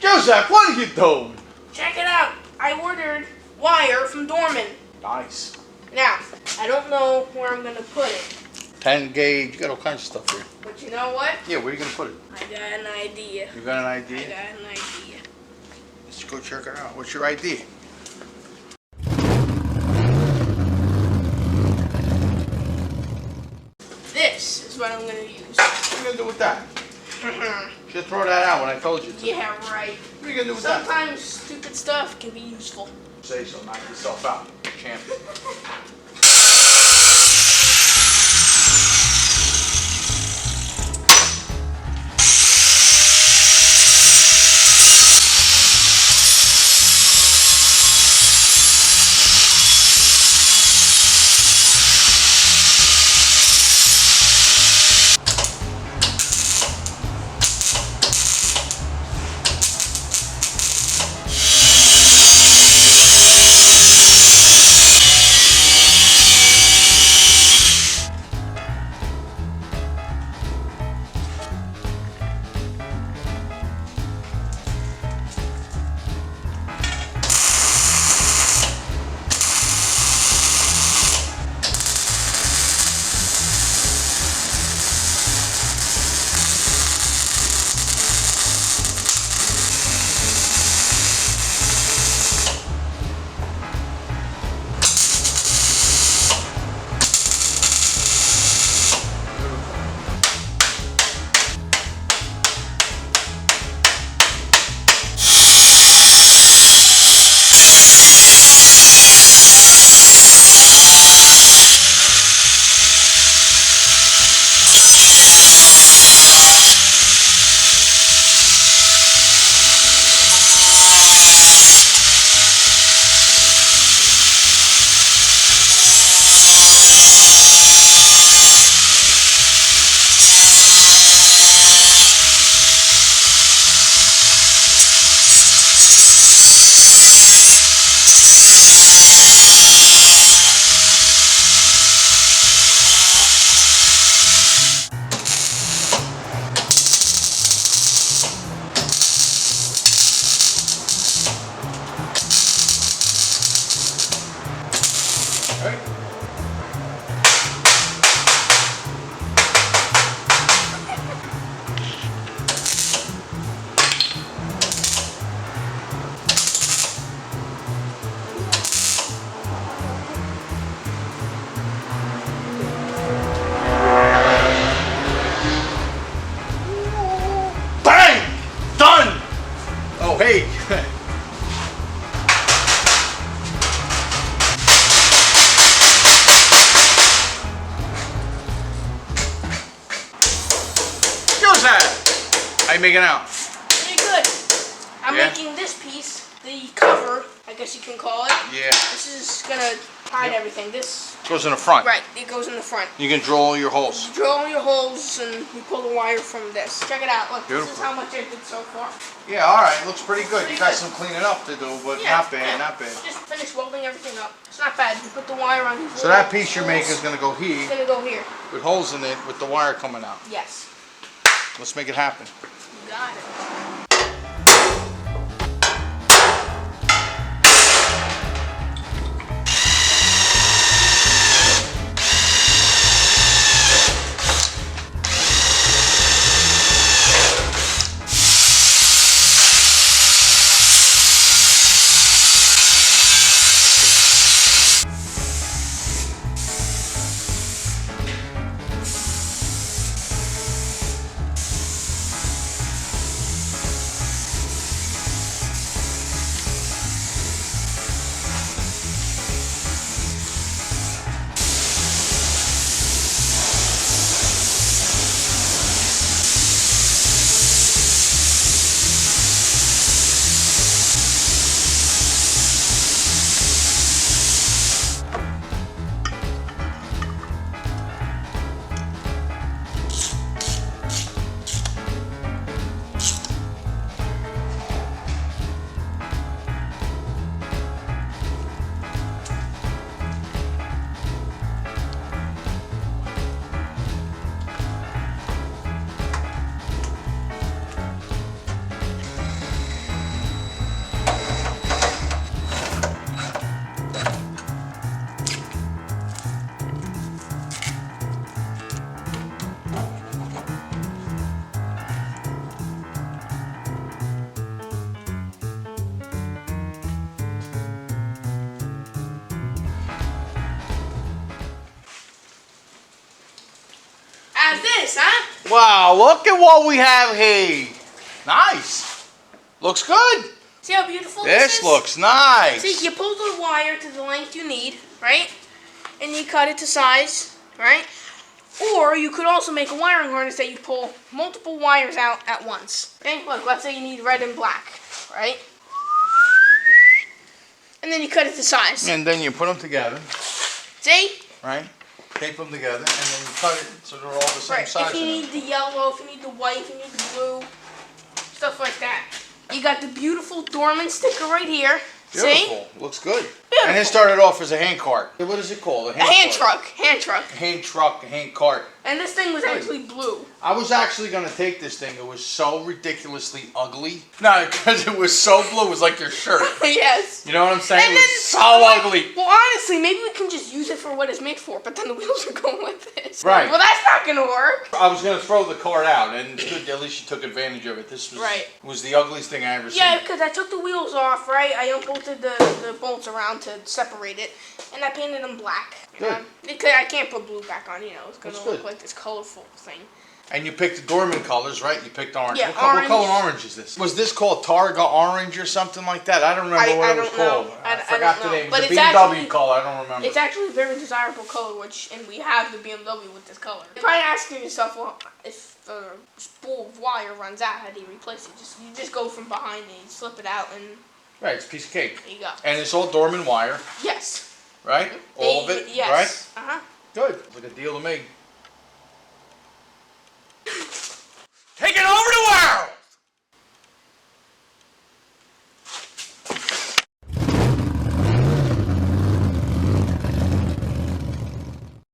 Giuseppe, what are you doing? Check it out. I ordered wire from Dorman. Nice. Now, I don't know where I'm gonna put it. 10 gauge, you got all kinds of stuff here. But you know what? Yeah, where are you gonna put it? I got an idea. You got an idea? I got an idea. Let's go check it out. What's your idea? This is what I'm gonna use. What are you gonna do with that? Should throw that out when I told you to. Yeah, right. What are you gonna do with that? Sometimes stupid stuff can be useful. Say so, knock yourself out. Champion. Hey! How you making out? Pretty good. I'm making this piece, the cover, I guess you can call it. Yeah. This is gonna hide everything. This goes in the front. Right, it goes in the front. You can drill all your holes. You drill all your holes and you pull the wire from this. Check it out. Look, Beautiful. This is how much I did so far. Yeah, alright, looks pretty good. You got some cleaning up to do, but not bad, not bad. Just finished welding everything up. It's not bad. You put the wire on these. So that piece you're making is gonna go here. It's gonna go here. With holes in it, with the wire coming out. Yes. Let's make it happen. You got it. this, huh? Wow, look at what we have here. Nice. Looks good. See how beautiful this is? This looks nice. See, you pull the wire to the length you need, right? And you cut it to size, right? Or you could also make a wiring harness that you pull multiple wires out at once. Okay, look, let's say you need red and black, right? And then you cut it to size. And then you put them together. See? Right? Tape them together, and then you cut it so they're all the same Right. size. If you need the yellow, if you need the white, if you need the blue, stuff like that. You got the beautiful Dorman sticker right here. Beautiful. See? Looks good. Beautiful. And it started off as a hand cart. What is it called? A hand cart. truck. Hand truck. A hand truck, a hand cart. And this thing was actually blue. I was actually going to take this thing. It was so ridiculously ugly. No, because it was so blue. It was like your shirt. Yes. You know what I'm saying? And it was so ugly. Well, honestly, maybe we can just use it for what it's made for, but then the wheels are going like this. Right. Well, that's not going to work. I was going to throw the cart out, and it's good. At least you took advantage of it. This was the ugliest thing I ever seen. Yeah, because I took the wheels off, right? I unbolted the bolts around to separate it, and I painted them black. Good. Because I can't put blue back on, it's going to look like this colorful thing. And you picked the Dorman colors, right? You picked orange. Yeah, What color orange is this? Was this called Targa Orange or something like that? I don't remember what it was called. I forgot the name. But It's a it's BMW color. I don't remember. It's actually a very desirable color, and we have the BMW with this color. You're probably asking yourself, well, if the spool of wire runs out, how do you replace it? You just go from behind and you slip it out, and Right, it's a piece of cake. there you go. And it's all Dorman wire, Yes. right? All of it, Yes. right? Uh-huh. Good. It's like a deal to me.